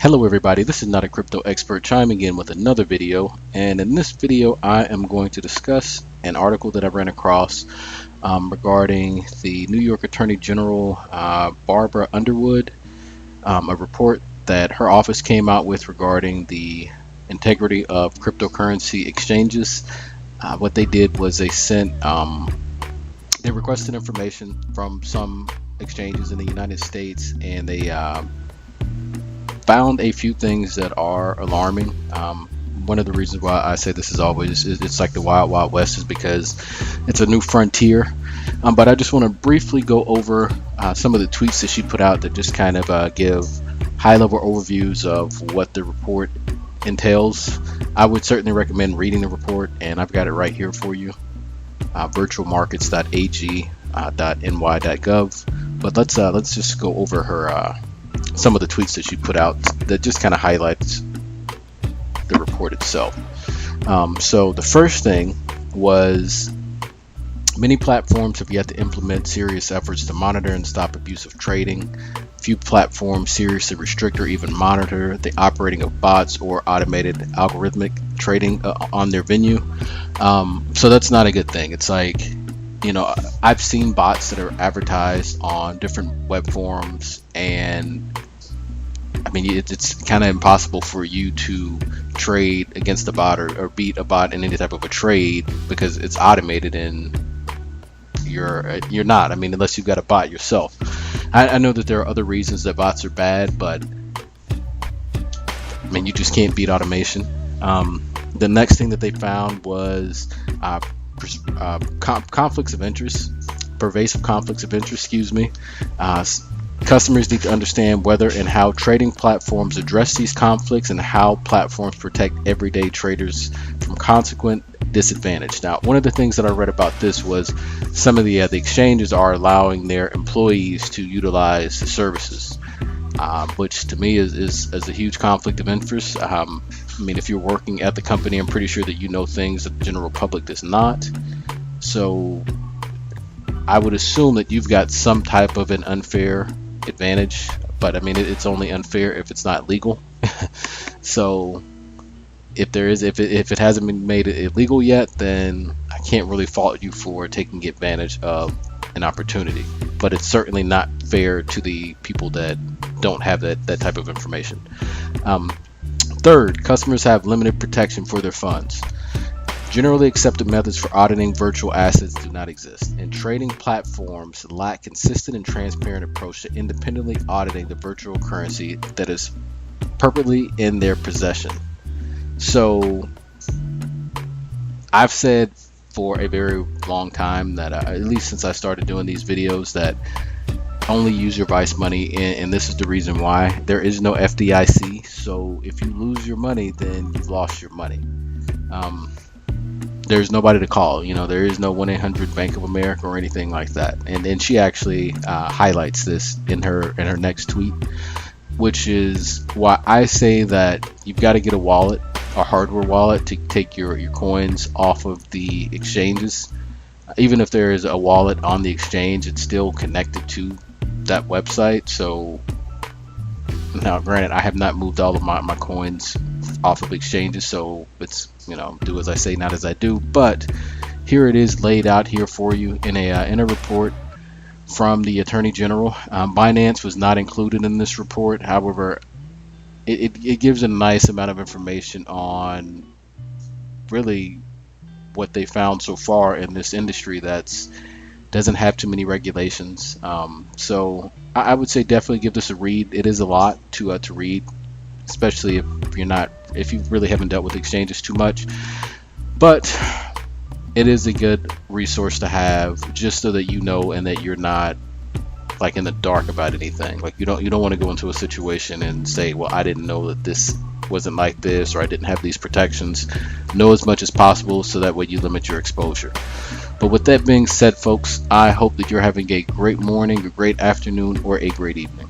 Hello everybody, this is Not a Crypto Expert chiming in with another video, and in this video I am going to discuss an article that I ran across regarding the New York Attorney General Barbara Underwood, a report that her office came out with regarding the integrity of cryptocurrency exchanges. What they did was they requested information from some exchanges in the United States, and they found a few things that are alarming. One of the reasons why I say this is always, it's like the wild wild west, is because it's a new frontier. But I just want to briefly go over some of the tweets that she put out that just kind of give high-level overviews of what the report entails. I would certainly recommend reading the report, and I've got it right here for you, virtualmarkets.ag.ny.gov. But let's just go over her some of the tweets that she put out that just kind of highlights the report itself. So the first thing was, many platforms have yet to implement serious efforts to monitor and stop abusive trading. Few platforms seriously restrict or even monitor the operating of bots or automated algorithmic trading on their venue. So that's not a good thing. It's like, you know, I've seen bots that are advertised on different web forums, and I mean, it's kind of impossible for you to trade against a bot or beat a bot in any type of a trade because it's automated, and you're not. I mean, unless you've got a bot yourself. I know that there are other reasons that bots are bad, but I mean, you just can't beat automation. The next thing that they found was conflicts of interest, pervasive conflicts of interest, excuse me. Customers need to understand whether and how trading platforms address these conflicts and how platforms protect everyday traders from consequent disadvantage. Now, one of the things that I read about this was some of the exchanges are allowing their employees to utilize the services, which to me is a huge conflict of interest. I mean, if you're working at the company, I'm pretty sure that you know things that the general public does not. So I would assume that you've got some type of an unfair advantage, but I mean, it's only unfair if it's not legal. So if it hasn't been made illegal yet, then I can't really fault you for taking advantage of an opportunity. But it's certainly not fair to the people that don't have that type of information. Third, customers have limited protection for their funds. Generally accepted methods for auditing virtual assets do not exist, and trading platforms lack consistent and transparent approach to independently auditing the virtual currency that is perpetually in their possession. So I've said for a very long time that at least since I started doing these videos, that only use your Vice money, and this is the reason why. There is no FDIC, so if you lose your money, then you've lost your money. There's nobody to call. You know, there is no 1-800 Bank of America or anything like that. And then she actually highlights this in her next tweet, which is why I say that you've got to get a wallet, a hardware wallet, to take your coins off of the exchanges. Even if there is a wallet on the exchange, it's still connected to that website. So now, granted, I have not moved all of my coins off of exchanges, so it's, you know, do as I say, not as I do. But here it is laid out here for you in a report from the Attorney General. Binance was not included in this report. However, it gives a nice amount of information on really what they found so far in this industry that's doesn't have too many regulations. So I would say definitely give this a read. It is a lot to read, especially if you really haven't dealt with exchanges too much. But it is a good resource to have, just so that you know, and that you're not like in the dark about anything. Like you don't want to go into a situation and say, well, I didn't know that this wasn't like this, or I didn't have these protections. Know as much as possible, so that way you limit your exposure. But with that being said, folks, I hope that you're having a great morning, a great afternoon, or a great evening.